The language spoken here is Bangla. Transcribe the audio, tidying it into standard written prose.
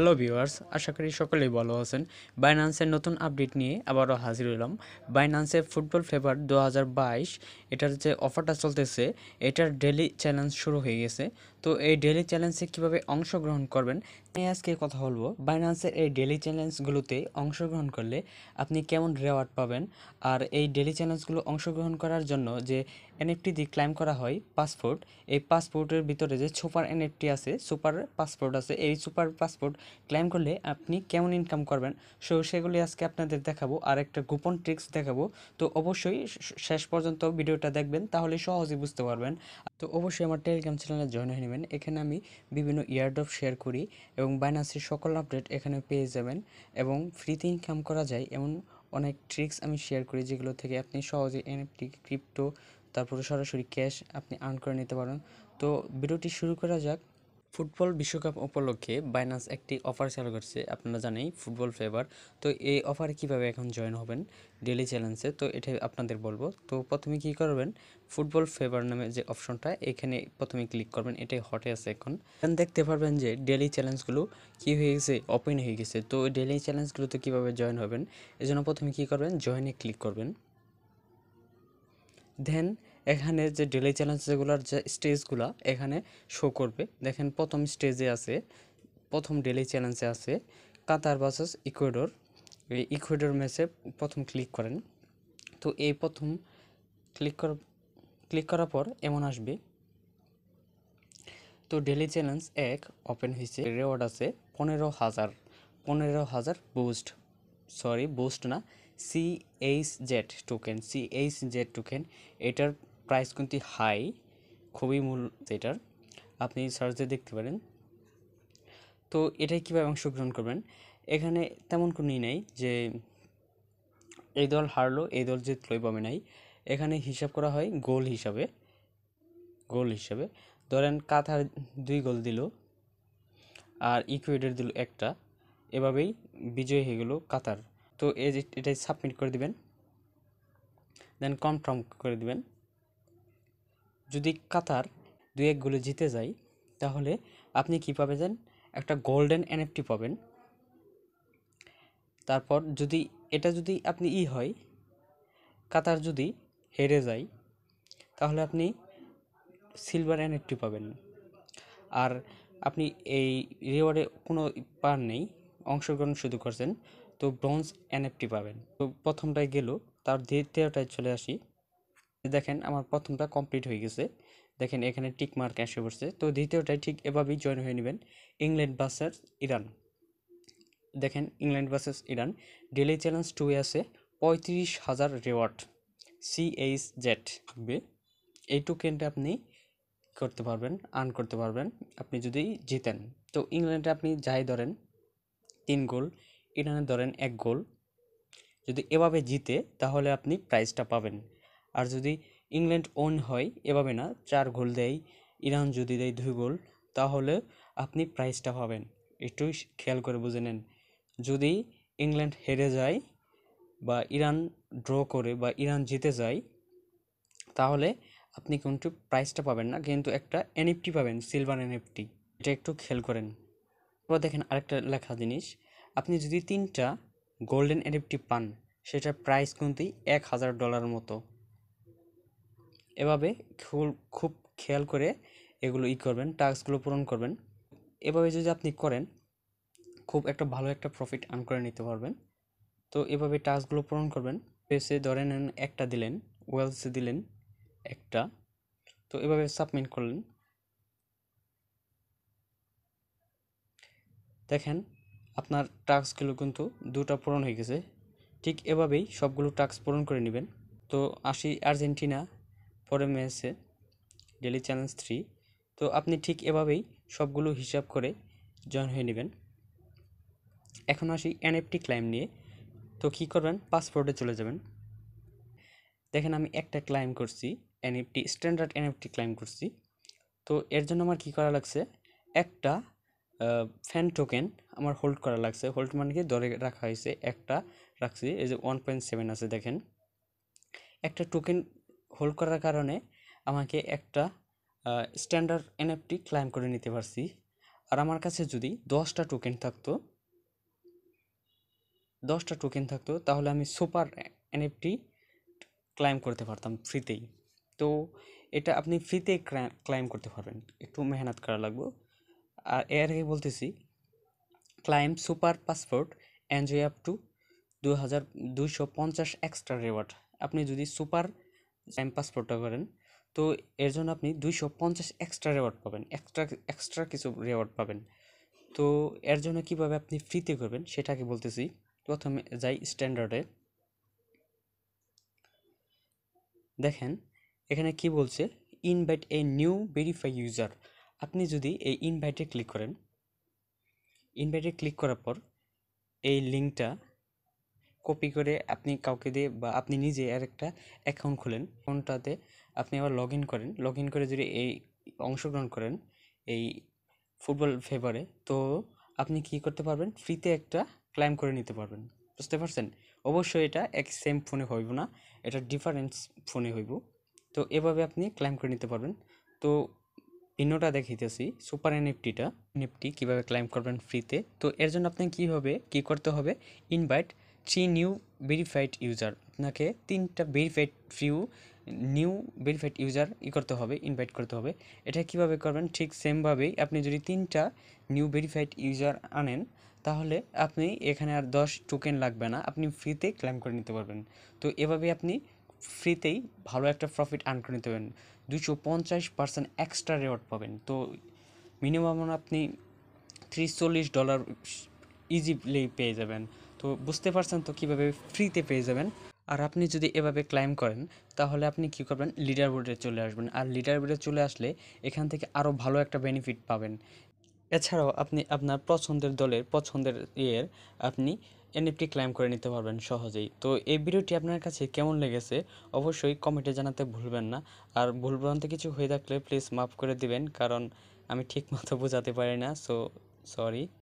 হ্যালো ভিউয়ার্স, আশা করি সকলেই ভালো আছেন। বাইন্যান্সের নতুন আপডেট নিয়ে আবারও হাজির হলাম। বাইন্যান্সের ফুটবল ফেভার 2022 এটার যে অফারটা চলতেছে, এটার ডেইলি চ্যালেঞ্জ শুরু হয়ে গেছে। তো এই ডেইলি চ্যালেঞ্জে কীভাবে অংশগ্রহণ করবেন নিয়ে আজকে কথা বলবো। বাইন্যান্সের এই ডেইলি চ্যালেঞ্জগুলোতে অংশগ্রহণ করলে আপনি কেমন রেওয়ার্ড পাবেন, আর এই ডেইলি চ্যালেঞ্জগুলো অংশগ্রহণ করার জন্য যে এনএফটি দিয়ে ক্লাইম করা হয় পাসপোর্ট, এই পাসপোর্টের ভিতরে যে সুপার এনএফটি আছে, সুপার পাসপোর্ট আছে, এই সুপার পাসপোর্ট ক্লেম করলে আপনি কেমন ইনকাম করবেন, সেগুলি আজকে আপনাদের দেখাবো আর একটা গোপন ট্রিক্স দেখাবো। তো অবশ্যই শেষ পর্যন্ত ভিডিওটা দেখবেন, তাহলে সহজেই বুঝতে পারবেন। তো অবশ্যই আমার টেলিগ্রাম চ্যানেলে জয়েন হয়ে নেবেন। এখানে আমি বিভিন্ন ইয়ারড্রপ শেয়ার করি এবং বাইন্যান্সের সকল আপডেট এখানে পেয়ে যাবেন এবং ফ্রিতে ইনকাম করা যায় এমন অনেক ট্রিক্স আমি শেয়ার করি, যেগুলো থেকে আপনি সহজে এনএফটি, ক্রিপ্টো, তারপরে সরাসরি ক্যাশ আপনি আর্ন করে নিতে পারেন। তো ভিডিওটি শুরু করা যাক। ফুটবল বিশ্বকাপ উপলক্ষে বাইন্যান্স একটি অফার চালু করছে, আপনারা জানেন ফুটবল ফেভার। তো এই অফারে কিভাবে এখন জয়েন হবেন ডেইলি চ্যালেঞ্জে, তো এটাই আপনাদের বলবো। তো প্রথমে কি করবেন, ফুটবল ফেভার নামে যে অপশনটা, এখানে প্রথমে ক্লিক করবেন, এটাই হটে আছে এখন দেখতে পারবেন যে ডেইলি চ্যালেঞ্জগুলো কি হয়ে গেছে, ওপেন হয়ে গেছে। তো ডেইলি চ্যালেঞ্জগুলোতে কিভাবে জয়েন হবেন, এজন্য প্রথমে কি করবেন, জয়েনে ক্লিক করবেন। দেন এখানে যে ডেইলি চ্যালেঞ্জ যেগুলোর যে স্টেজগুলো এখানে শো করবে। দেখেন প্রথম স্টেজে আছে, প্রথম ডেইলি চ্যালেঞ্জে আছে কাতার ভার্সেস ইকুয়েডর। এই ইকুয়েডর ম্যাচে প্রথম ক্লিক করেন। তো এই প্রথম ক্লিক করার পর এমন আসবে। তো ডেইলি চ্যালেঞ্জ 1 ওপেন হয়েছে, রেওয়ার্ড আছে 15,000 বুস্ট না, সিএইচ জেড টোকেন। এটার প্রাইস কিন্তু হাই, খুবই মূল এটার, আপনি সার্চে দেখতে পারেন। তো এটাই কীভাবে অংশগ্রহণ করবেন, এখানে তেমন কোনোই নেই যে এই দল হারলো এই দল জিতলো, এভাবে নাই। এখানে হিসাব করা হয় গোল হিসাবে। ধরেন কাতার 2 গোল দিল আর ইকুয়েডর দিল একটা, এভাবেই বিজয় হয়ে গেল কাতার। তো এটাই সাবমিট করে দিবেন, দেন কনফার্ম করে দিবেন। যদি কাতার 2-1 গোলে জিতে যায়, তাহলে আপনি কি পাবেন, একটা গোল্ডেন এনএফটি পাবেন। তারপর যদি আপনি হয়, কাতার যদি হেরে যায়, তাহলে আপনি সিলভার এনএফটি পাবেন। আর আপনি এই রিওয়ার্ডে কোনো পার নেই, অংশগ্রহণ শুধু করছেন, তো ব্রোঞ্জ এনএফটি পাবেন। তো প্রথমটায় গেল, তার দ্বিতীয়টায় চলে আসি। দেখেন আমার প্রথমটা কমপ্লিট হয়ে গেছে, দেখেন এখানে টিক মার্ক এসে পড়ছে। তো দ্বিতীয়টায় ঠিক এভাবেই জয়েন হয়ে নেবেন। ইংল্যান্ড ভার্সেস ইরান, দেখেন England versus Iran daily challenge 2 এ আছে 35,000 রিওয়ার্ড, সিএইচ থাকবে। এই টোকেনটা আপনি করতে পারবেন, আর্ন করতে পারবেন আপনি যদি জিতেন। তো ইংল্যান্ডে আপনি যাই ধরেন 3 গোল, ইরানে ধরেন 1 গোল, যদি এভাবে জিতে তাহলে আপনি প্রাইজটা পাবেন। আর যদি ইংল্যান্ড ওন হয়, এভাবে না, 4 গোল দেয়, ইরান যদি দেয় 2 গোল, তাহলে আপনি প্রাইজটা পাবেন। একটু খেয়াল করে বুঝে নেন। যদি ইংল্যান্ড হেরে যায় বা ইরান ড্র করে বা ইরান জিতে যায়, তাহলে আপনি কিন্তু প্রাইসটা পাবেন না, কিন্তু একটা এনএফটি পাবেন, সিলভার এনএফটি। এটা একটু খেয়াল করেন। এবার দেখেন আরেকটা লেখা জিনিস, আপনি যদি 3টা গোল্ডেন এনএফটি পান, সেটার প্রাইস কিন্তু $1,000 মতো। এভাবে খুব খেয়াল করে এগুলো করবেন, টাস্কগুলো পূরণ করবেন। এভাবে যদি আপনি করেন, খুব একটা ভালো একটা প্রফিট আর্ন করে নিতে পারবেন। তো এভাবে টাস্কগুলো পূরণ করবেন। পেসে ধরে নেন একটা দিলেন, ওয়েলসে দিলেন একটা, তো এভাবে সাবমিট করলেন। দেখেন আপনার টাস্কগুলো কিন্তু 2টা পূরণ হয়ে গেছে। ঠিক এভাবেই সবগুলো টাস্ক পূরণ করে নেবেন। তো আসি আর্জেন্টিনা পরে ম্যাচে, ডেইলি চ্যালেঞ্জ 3। তো আপনি ঠিক এভাবেই সবগুলো হিসাব করে জয়েন হয়ে নেবেন। এখন আসি এনএফটি ক্লাইম নিয়ে। তো কী করবেন, পাসপোর্টে চলে যাবেন। দেখেন আমি একটা ক্লাইম করছি, এনএফটি স্ট্যান্ডার্ড এনএফটি ক্লাইম করছি। তো এর জন্য আমার কী করা লাগছে, একটা ফ্যান টোকেন আমার হোল্ড করা লাগছে। হোল্ড মানে কি, ধরে রাখা হয়েছে, একটা রাখছি, এই যে 1.7 আছে। দেখেন একটা টোকেন হোল্ড করার কারণে আমাকে একটা স্ট্যান্ডার্ড এনএফটি ক্লাইম করে নিতে পারছি। আর আমার কাছে যদি 10টা টোকেন থাকতো তাহলে আমি সুপার এনএফটি ক্লাইম করতে পারতাম ফ্রিতেই। তো এটা আপনি ফ্রিতে ক্লাইম করতে পারবেন, একটু মেহনত করা লাগবে। আর এর আগে বলতেছি, claim super passport enjoy up to 2250 extra reward. আপনি যদি সুপার ক্লাইম পাসপোর্টটা করেন তো এর জন্য আপনি 250 এক্সট্রা রেওয়ার্ড পাবেন, এক্সট্রা কিছু রেওয়ার্ড পাবেন। তো এর জন্য কিভাবে আপনি ফ্রিতে করবেন সেটাকে বলতেছি। প্রথমে যাই স্ট্যান্ডার্ডে, দেখেন এখানে কি বলছে, invite a new verify user. আপনি যদি এই ইনভাইটে ক্লিক করার পর এই লিঙ্কটা কপি করে আপনি কাউকে দিয়ে বা আপনি নিজে আর একটা অ্যাকাউন্ট খোলেন, অ্যাকাউন্টটাতে আপনি আবার লগ ইন করে যদি এই অংশগ্রহণ করেন এই ফুটবল ফেভারে, তো আপনি কি করতে পারবেন, ফ্রিতে একটা ক্লাইম করে নিতে পারবেন। বুঝতে পারছেন? অবশ্যই এটা এক সেম ফোনে হইব না, এটা ডিফারেন্স ফোনে হইব। তো এভাবে আপনি ক্লাইম করে নিতে পারবেন। তো ভিন্নটা দেখাইতেছি, সুপার এনএফটি কীভাবে ক্লাইম করবেন ফ্রিতে। তো এর জন্য আপনাকে কী করতে হবে, ইনভাইট 3 নিউ ভেরিফাইড ইউজার। আপনাকে 3টা নিউ ভেরিফাইড ইউজার করতে হবে, ইনভাইট করতে হবে। এটা কিভাবে করবেন, ঠিক সেমভাবেই আপনি যদি 3টা নিউ ভেরিফাইড ইউজার আনেন তাহলে আপনি এখানে আর 10 টোকেন লাগবে না, আপনি ফ্রিতে ক্লেম করে নিতে পারবেন। তো এভাবে আপনি ফ্রিতেই ভালো একটা প্রফিট আর্ন করে নিতে পারবেন, 250% এক্সট্রা রেওয়ার্ড পাবেন। তো মিনিমাম আপনি $30-40 ইজিলি পেয়ে যাবেন। তো বুঝতে পারছেন তো কীভাবে ফ্রিতে পেয়ে যাবেন। আর আপনি যদি এভাবে ক্লাইম করেন তাহলে আপনি কী করবেন, লিডার বোর্ডে চলে আসবেন। আর লিডার বোর্ডে চলে আসলে এখান থেকে আরও ভালো একটা বেনিফিট পাবেন। এছাড়াও আপনি আপনার পছন্দের দলের আপনি এনএফটি ক্লেম করে নিতে পারবেন সহজেই। তো এই ভিডিওটি আপনার কাছে কেমন লেগেছে অবশ্যই কমেন্টে জানাতে ভুলবেন না। আর ভুলভ্রান্তি কিছু হয়ে থাকলে প্লিজ মাফ করে দিবেন, কারণ আমি ঠিকমতো বোঝাতে পারি না, সো সরি।